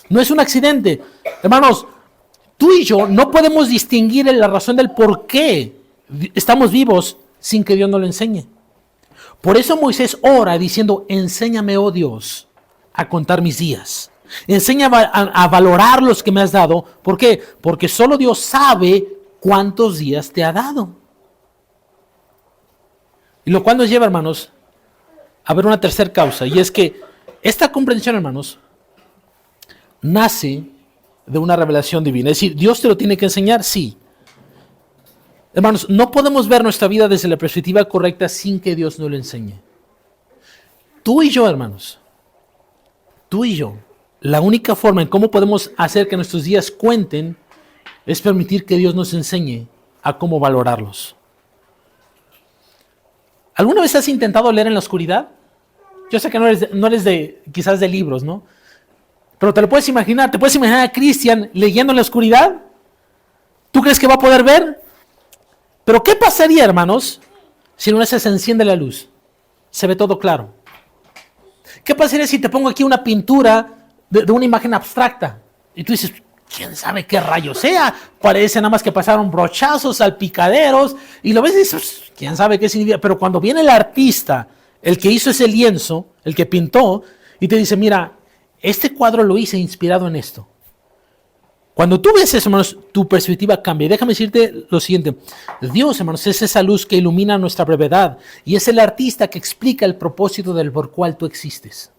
no es un accidente. Hermanos, tú y yo no podemos distinguir la razón del por qué estamos vivos sin que Dios nos lo enseñe. Por eso Moisés ora diciendo, enséñame, oh Dios, a contar mis días. Enséñame a valorar los que me has dado. ¿Por qué? Porque solo Dios sabe cuántos días te ha dado. Y lo cual nos lleva, hermanos, a ver una tercera causa. Y es que esta comprensión, hermanos, nace de una revelación divina. Es decir, ¿Dios te lo tiene que enseñar? Sí. Hermanos, no podemos ver nuestra vida desde la perspectiva correcta sin que Dios nos lo enseñe. Tú y yo, hermanos, la única forma en cómo podemos hacer que nuestros días cuenten es permitir que Dios nos enseñe a cómo valorarlos. ¿Alguna vez has intentado leer en la oscuridad? Yo sé que no eres quizás de libros, ¿no? Pero te lo puedes imaginar. ¿Te puedes imaginar a Cristian leyendo en la oscuridad? ¿Tú crees que va a poder ver? Pero ¿qué pasaría, hermanos, si en una vez se enciende la luz? Se ve todo claro. ¿Qué pasaría si te pongo aquí una pintura de una imagen abstracta? Y tú dices, ¿quién sabe qué rayo sea? Parece nada más que pasaron brochazos, salpicaderos. Y lo ves y dices, ¿quién sabe qué significa? Pero cuando viene el artista, el que hizo ese lienzo, el que pintó, y te dice, mira, este cuadro lo hice inspirado en esto. Cuando tú ves eso, hermanos, tu perspectiva cambia. Y déjame decirte lo siguiente. Dios, hermanos, es esa luz que ilumina nuestra brevedad. Y es el artista que explica el propósito del por cual tú existes.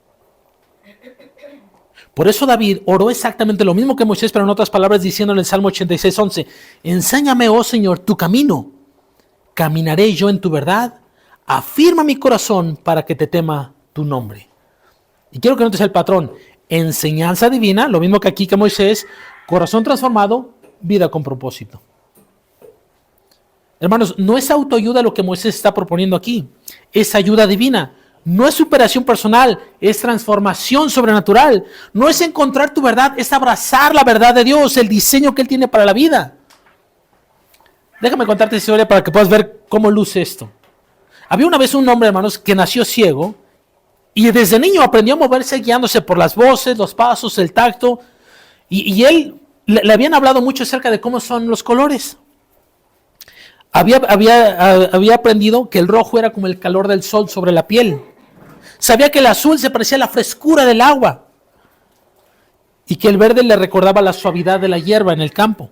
Por eso David oró exactamente lo mismo que Moisés, pero en otras palabras diciendo en el Salmo 86:11, enséñame, oh Señor, tu camino. Caminaré yo en tu verdad. Afirma mi corazón para que te tema tu nombre. Y quiero que notes el patrón. Enseñanza divina, lo mismo que aquí que Moisés, corazón transformado, vida con propósito. Hermanos, no es autoayuda lo que Moisés está proponiendo aquí, es ayuda divina. No es superación personal, es transformación sobrenatural. No es encontrar tu verdad, es abrazar la verdad de Dios, el diseño que Él tiene para la vida. Déjame contarte esta historia para que puedas ver cómo luce esto. Había una vez un hombre, hermanos, que nació ciego y desde niño aprendió a moverse guiándose por las voces, los pasos, el tacto. Y él le habían hablado mucho acerca de cómo son los colores. Había aprendido que el rojo era como el calor del sol sobre la piel. Sabía que el azul se parecía a la frescura del agua. Y que el verde le recordaba la suavidad de la hierba en el campo.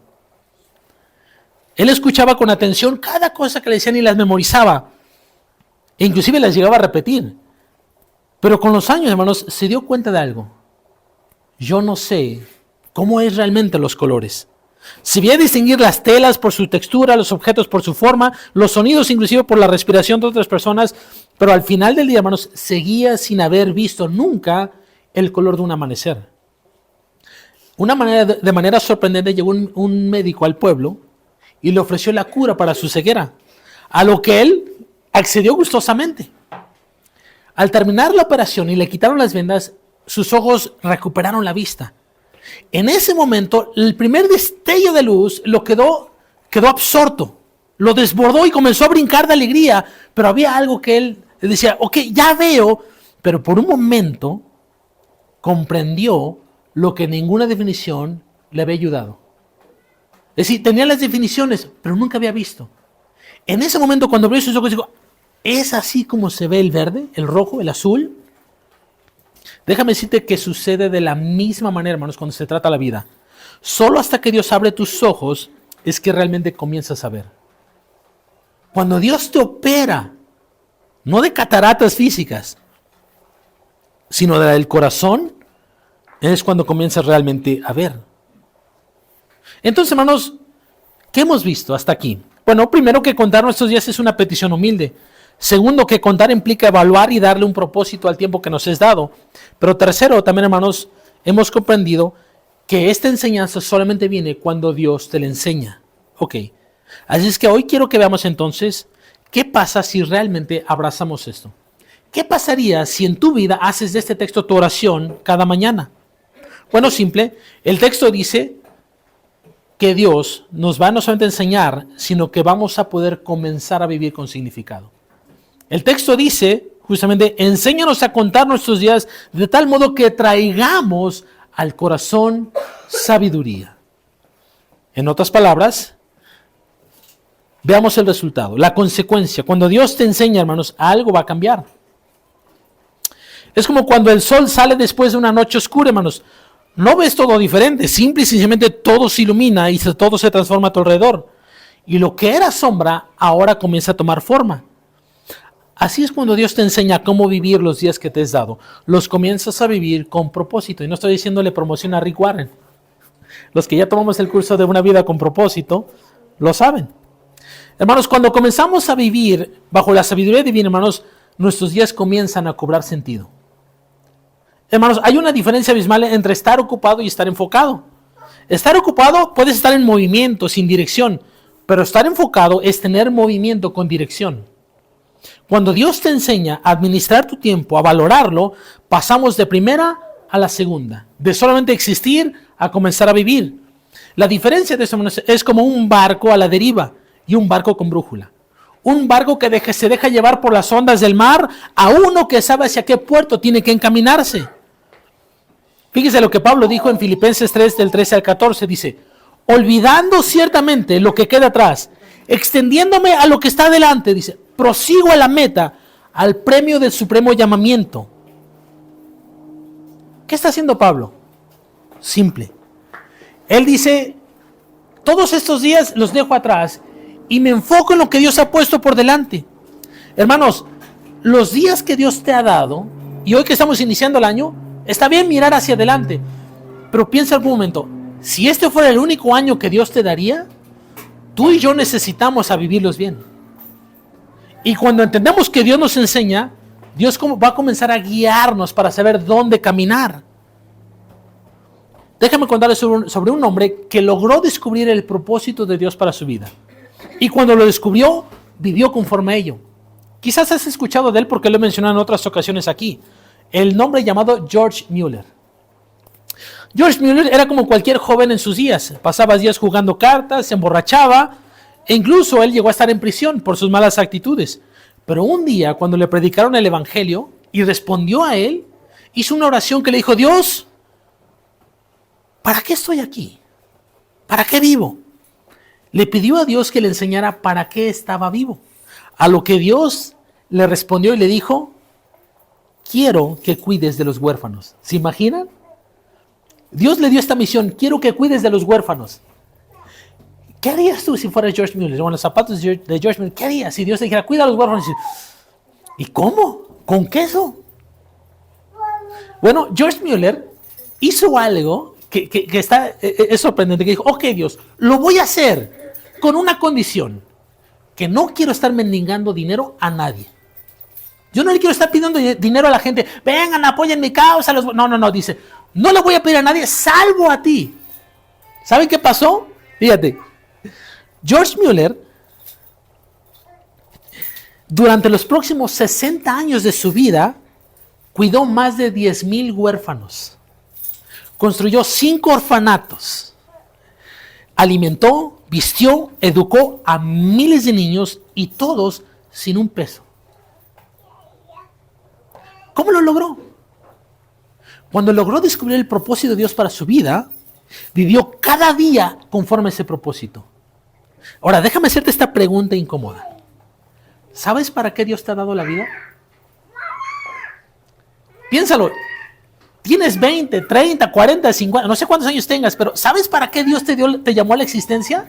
Él escuchaba con atención cada cosa que le decían y las memorizaba. E inclusive las llegaba a repetir. Pero con los años, hermanos, se dio cuenta de algo. Yo no sé cómo es realmente los colores. Sabía distinguir las telas por su textura, los objetos por su forma, los sonidos inclusive por la respiración de otras personas, pero al final del día, hermanos, seguía sin haber visto nunca el color de un amanecer. De manera sorprendente llegó un médico al pueblo y le ofreció la cura para su ceguera, a lo que él accedió gustosamente. Al terminar la operación y le quitaron las vendas, sus ojos recuperaron la vista. En ese momento, el primer destello de luz quedó absorto, lo desbordó y comenzó a brincar de alegría, pero había algo que él decía, ok, ya veo, pero por un momento comprendió lo que ninguna definición le había ayudado. Es decir, tenía las definiciones, pero nunca había visto. En ese momento, cuando abrió sus ojos, dijo, ¿es así como se ve el verde, el rojo, el azul? Déjame decirte que sucede de la misma manera, hermanos, cuando se trata la vida. Solo hasta que Dios abre tus ojos es que realmente comienzas a ver. Cuando Dios te opera, no de cataratas físicas, sino de la del corazón, es cuando comienzas realmente a ver. Entonces, hermanos, ¿qué hemos visto hasta aquí? Bueno, primero, que contar nuestros días es una petición humilde. Segundo, que contar implica evaluar y darle un propósito al tiempo que nos es dado. Pero tercero, también, hermanos, hemos comprendido que esta enseñanza solamente viene cuando Dios te la enseña. Ok. Así es que hoy quiero que veamos entonces qué pasa si realmente abrazamos esto. ¿Qué pasaría si en tu vida haces de este texto tu oración cada mañana? Bueno, simple. El texto dice que Dios nos va no solamente a enseñar, sino que vamos a poder comenzar a vivir con significado. El texto dice, justamente, enséñanos a contar nuestros días de tal modo que traigamos al corazón sabiduría. En otras palabras, veamos el resultado, la consecuencia. Cuando Dios te enseña, hermanos, algo va a cambiar. Es como cuando el sol sale después de una noche oscura, hermanos. No ves todo diferente, simple y sencillamente todo se ilumina y todo se transforma a tu alrededor. Y lo que era sombra ahora comienza a tomar forma. Así es cuando Dios te enseña cómo vivir los días que te has dado. Los comienzas a vivir con propósito. Y no estoy diciéndole promoción a Rick Warren. Los que ya tomamos el curso de una vida con propósito, lo saben. Hermanos, cuando comenzamos a vivir bajo la sabiduría divina, hermanos, nuestros días comienzan a cobrar sentido. Hermanos, hay una diferencia abismal entre estar ocupado y estar enfocado. Estar ocupado, puedes estar en movimiento, sin dirección, pero estar enfocado es tener movimiento con dirección. Cuando Dios te enseña a administrar tu tiempo, a valorarlo, pasamos de primera a la segunda, de solamente existir a comenzar a vivir. La diferencia de eso es como un barco a la deriva y un barco con brújula. Un barco que se deja llevar por las ondas del mar a uno que sabe hacia qué puerto tiene que encaminarse. Fíjese lo que Pablo dijo en Filipenses 3, del 13 al 14, dice, olvidando ciertamente lo que queda atrás, extendiéndome a lo que está adelante, dice, prosigo a la meta, al premio del supremo llamamiento. ¿Qué está haciendo Pablo? Simple. Él dice, todos estos días los dejo atrás y me enfoco en lo que Dios ha puesto por delante. Hermanos, los días que Dios te ha dado, y hoy que estamos iniciando el año, está bien mirar hacia adelante, pero piensa algún momento, si este fuera el único año que Dios te daría, tú y yo necesitamos a vivirlos bien. Y cuando entendemos que Dios nos enseña, Dios va a comenzar a guiarnos para saber dónde caminar. Déjame contarles sobre un hombre que logró descubrir el propósito de Dios para su vida. Y cuando lo descubrió, vivió conforme a ello. Quizás has escuchado de él porque lo he mencionado en otras ocasiones aquí. El nombre llamado George Mueller. George Mueller era como cualquier joven en sus días. Pasaba días jugando cartas, se emborrachaba e incluso él llegó a estar en prisión por sus malas actitudes. Pero un día, cuando le predicaron el evangelio y respondió a él, hizo una oración que le dijo, Dios, ¿para qué estoy aquí? ¿Para qué vivo? Le pidió a Dios que le enseñara para qué estaba vivo. A lo que Dios le respondió y le dijo, quiero que cuides de los huérfanos. ¿Se imaginan? Dios le dio esta misión, quiero que cuides de los huérfanos. ¿Qué harías tú si fueras George Mueller? Con los zapatos de George Mueller, ¿qué harías si Dios te dijera, cuida a los huérfanos? ¿Y cómo? ¿Con queso? Bueno, George Mueller hizo algo que es sorprendente, que dijo, ok Dios, lo voy a hacer con una condición, que no quiero estar mendigando dinero a nadie. Yo no le quiero estar pidiendo dinero a la gente, vengan, apoyen mi causa. No, dice, No le voy a pedir a nadie, salvo a ti. ¿Saben qué pasó? Fíjate. George Mueller, durante los próximos 60 años de su vida, cuidó más de 10,000 huérfanos. Construyó 5 orfanatos. Alimentó, vistió, educó a miles de niños y todos sin un peso. ¿Cómo lo logró? Cuando logró descubrir el propósito de Dios para su vida, vivió cada día conforme a ese propósito. Ahora, déjame hacerte esta pregunta incómoda. ¿Sabes para qué Dios te ha dado la vida? Piénsalo. Tienes 20, 30, 40, 50, no sé cuántos años tengas, pero ¿sabes para qué Dios te llamó a la existencia?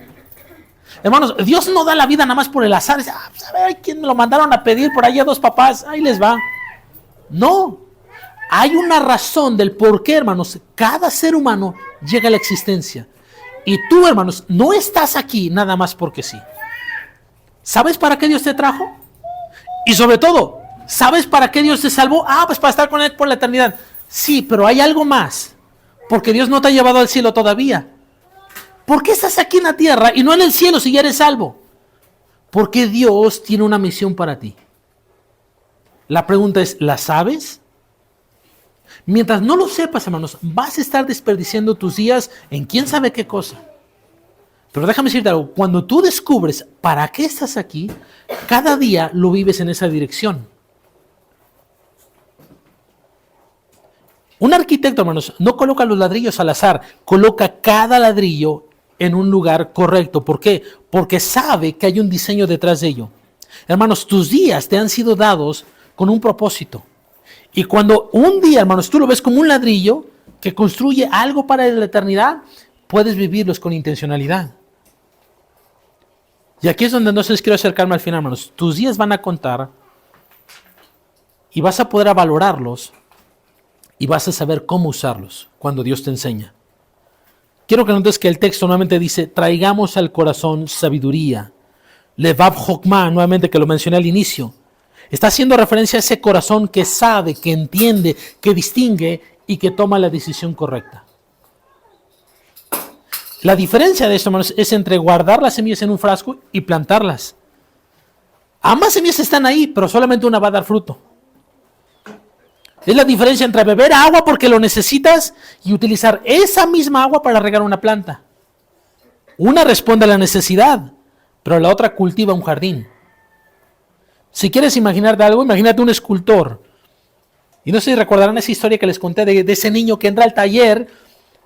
Hermanos, Dios no da la vida nada más por el azar. Pues a ver, ¿quién me lo mandaron a pedir por ahí a 2 papás? Ahí les va. No. Hay una razón del por qué, hermanos, cada ser humano llega a la existencia. Y tú, hermanos, no estás aquí nada más porque sí. ¿Sabes para qué Dios te trajo? Y sobre todo, ¿sabes para qué Dios te salvó? Pues para estar con Él por la eternidad. Sí, pero hay algo más. Porque Dios no te ha llevado al cielo todavía. ¿Por qué estás aquí en la tierra y no en el cielo si ya eres salvo? Porque Dios tiene una misión para ti. La pregunta es, ¿la sabes? Mientras no lo sepas, hermanos, vas a estar desperdiciando tus días en quién sabe qué cosa. Pero déjame decirte algo, cuando tú descubres para qué estás aquí, cada día lo vives en esa dirección. Un arquitecto, hermanos, no coloca los ladrillos al azar, coloca cada ladrillo en un lugar correcto. ¿Por qué? Porque sabe que hay un diseño detrás de ello. Hermanos, tus días te han sido dados con un propósito. Y cuando un día, hermanos, tú lo ves como un ladrillo que construye algo para la eternidad, puedes vivirlos con intencionalidad. Y aquí es donde entonces quiero acercarme al final, hermanos. Tus días van a contar y vas a poder valorarlos y vas a saber cómo usarlos cuando Dios te enseña. Quiero que notes que el texto nuevamente dice, traigamos al corazón sabiduría. Levav Chokmah, nuevamente que lo mencioné al inicio. Está haciendo referencia a ese corazón que sabe, que entiende, que distingue y que toma la decisión correcta. La diferencia de esto, hermanos, es entre guardar las semillas en un frasco y plantarlas. Ambas semillas están ahí, pero solamente una va a dar fruto. Es la diferencia entre beber agua porque lo necesitas y utilizar esa misma agua para regar una planta. Una responde a la necesidad, pero la otra cultiva un jardín. Si quieres imaginarte algo, imagínate un escultor. Y no sé si recordarán esa historia que les conté de ese niño que entra al taller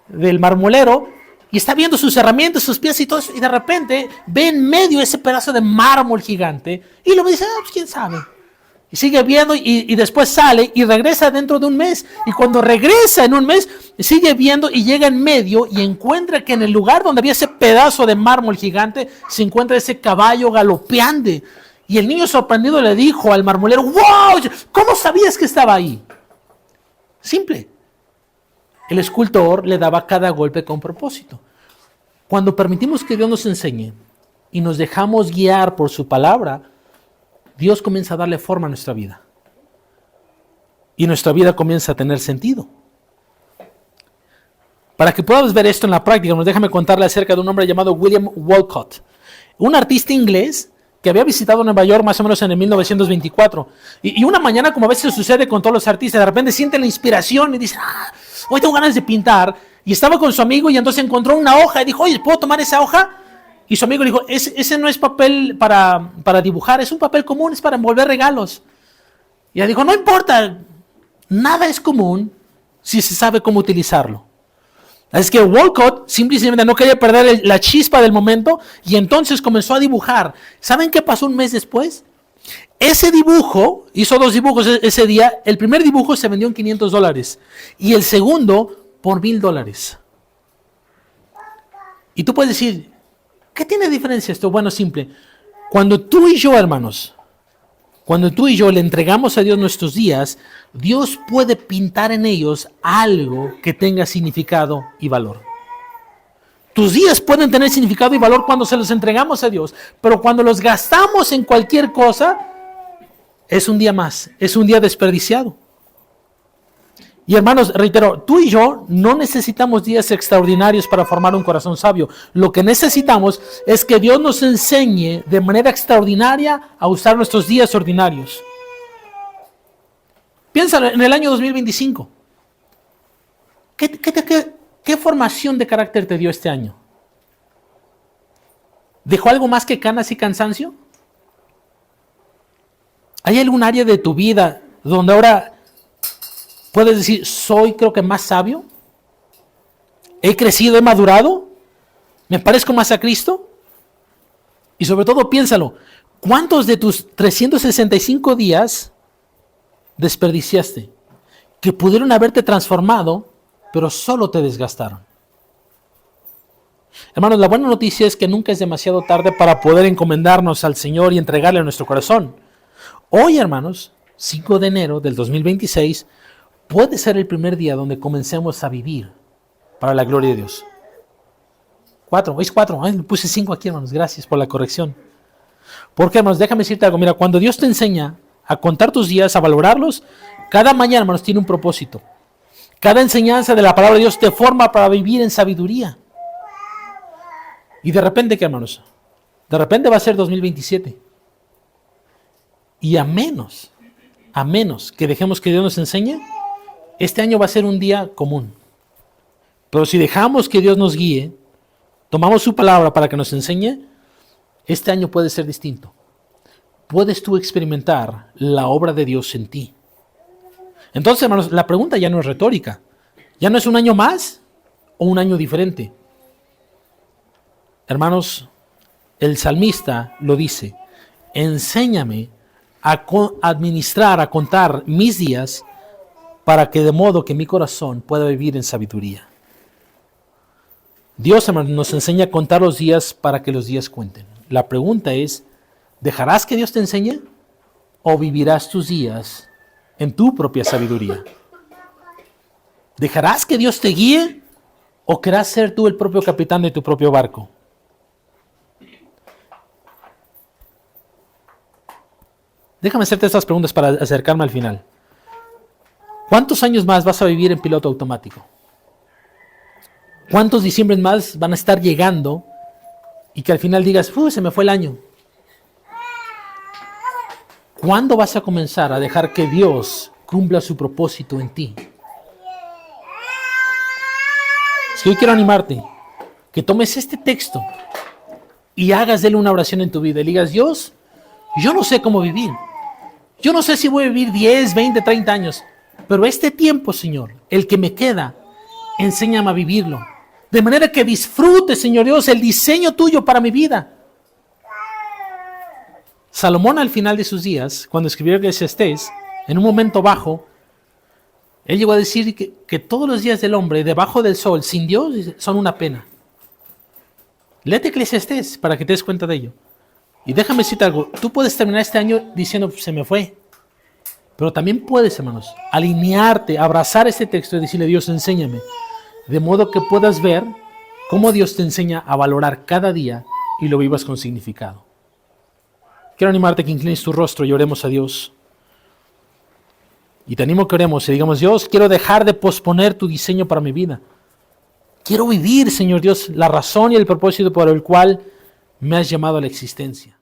del marmolero y está viendo sus herramientas, sus piezas y todo eso, y de repente ve en medio ese pedazo de mármol gigante y lo dice, pues quién sabe. Y sigue viendo y después sale y regresa dentro de un mes. Y cuando regresa en un mes, sigue viendo y llega en medio y encuentra que en el lugar donde había ese pedazo de mármol gigante, se encuentra ese caballo galopeante. Y el niño sorprendido le dijo al marmolero, ¡wow! ¿Cómo sabías que estaba ahí? Simple. El escultor le daba cada golpe con propósito. Cuando permitimos que Dios nos enseñe y nos dejamos guiar por su palabra, Dios comienza a darle forma a nuestra vida. Y nuestra vida comienza a tener sentido. Para que puedas ver esto en la práctica, déjame contarle acerca de un hombre llamado William Walcott, un artista inglés que había visitado Nueva York más o menos en el 1924. Y una mañana, como a veces sucede con todos los artistas, de repente sienten la inspiración y dicen, hoy tengo ganas de pintar. Y estaba con su amigo y entonces encontró una hoja y dijo, oye, ¿puedo tomar esa hoja? Y su amigo le dijo, ese no es papel para dibujar, es un papel común, es para envolver regalos. Y ella dijo, no importa, nada es común si se sabe cómo utilizarlo. Así que Walcott simplemente no quería perder la chispa del momento y entonces comenzó a dibujar. ¿Saben qué pasó un mes después? Ese dibujo, hizo 2 dibujos ese día, el primer dibujo se vendió en $500 y el segundo por $1,000. Y tú puedes decir, ¿qué tiene diferencia esto? Bueno, simple. Cuando tú y yo, hermanos, cuando tú y yo le entregamos a Dios nuestros días, Dios puede pintar en ellos algo que tenga significado y valor. Tus días pueden tener significado y valor cuando se los entregamos a Dios, pero cuando los gastamos en cualquier cosa, es un día más, es un día desperdiciado. Y hermanos, reitero, tú y yo no necesitamos días extraordinarios para formar un corazón sabio. Lo que necesitamos es que Dios nos enseñe de manera extraordinaria a usar nuestros días ordinarios. Piénsalo en el año 2025. ¿Qué formación de carácter te dio este año? ¿Dejó algo más que canas y cansancio? ¿Hay algún área de tu vida donde ahora puedes decir, soy creo que más sabio? ¿He crecido, he madurado? ¿Me parezco más a Cristo? Y sobre todo piénsalo, ¿cuántos de tus 365 días desperdiciaste? Que pudieron haberte transformado, pero solo te desgastaron. Hermanos, la buena noticia es que nunca es demasiado tarde para poder encomendarnos al Señor y entregarle nuestro corazón. Hoy, hermanos, 5 de enero del 2026, puede ser el primer día donde comencemos a vivir para la gloria de Dios. 4, es 4, puse 5 aquí, hermanos, gracias por la corrección. Porque, hermanos, déjame decirte algo, mira, cuando Dios te enseña a contar tus días, a valorarlos, cada mañana, hermanos, tiene un propósito. Cada enseñanza de la palabra de Dios te forma para vivir en sabiduría. Y de repente, ¿qué, hermanos? De repente va a ser 2027. Y a menos que dejemos que Dios nos enseñe, este año va a ser un día común. Pero si dejamos que Dios nos guíe, tomamos su palabra para que nos enseñe, este año puede ser distinto. Puedes tú experimentar la obra de Dios en ti. Entonces, hermanos, la pregunta ya no es retórica. Ya no es un año más o un año diferente. Hermanos, el salmista lo dice, enséñame a administrar, a contar mis días para que de modo que mi corazón pueda vivir en sabiduría. Dios, hermanos, nos enseña a contar los días para que los días cuenten. La pregunta es, ¿dejarás que Dios te enseñe o vivirás tus días en tu propia sabiduría? ¿Dejarás que Dios te guíe o querrás ser tú el propio capitán de tu propio barco? Déjame hacerte estas preguntas para acercarme al final. ¿Cuántos años más vas a vivir en piloto automático? ¿Cuántos diciembres más van a estar llegando y que al final digas, se me fue el año? ¿Cuándo vas a comenzar a dejar que Dios cumpla su propósito en ti? Es que hoy quiero animarte, que tomes este texto y hagas de él una oración en tu vida y digas, Dios, yo no sé cómo vivir. Yo no sé si voy a vivir 10, 20, 30 años, pero este tiempo, Señor, el que me queda, enséñame a vivirlo. De manera que disfrute, Señor Dios, el diseño tuyo para mi vida. Salomón al final de sus días, cuando escribió Eclesiastés, en un momento bajo, él llegó a decir que todos los días del hombre, debajo del sol, sin Dios, son una pena. Léete Eclesiastés para que te des cuenta de ello. Y déjame decirte algo, tú puedes terminar este año diciendo, se me fue. Pero también puedes, hermanos, alinearte, abrazar este texto y decirle, Dios, enséñame. De modo que puedas ver cómo Dios te enseña a valorar cada día y lo vivas con significado. Quiero animarte a que inclines tu rostro y oremos a Dios. Y te animo a que oremos y digamos, Dios, quiero dejar de posponer tu diseño para mi vida. Quiero vivir, Señor Dios, la razón y el propósito por el cual me has llamado a la existencia.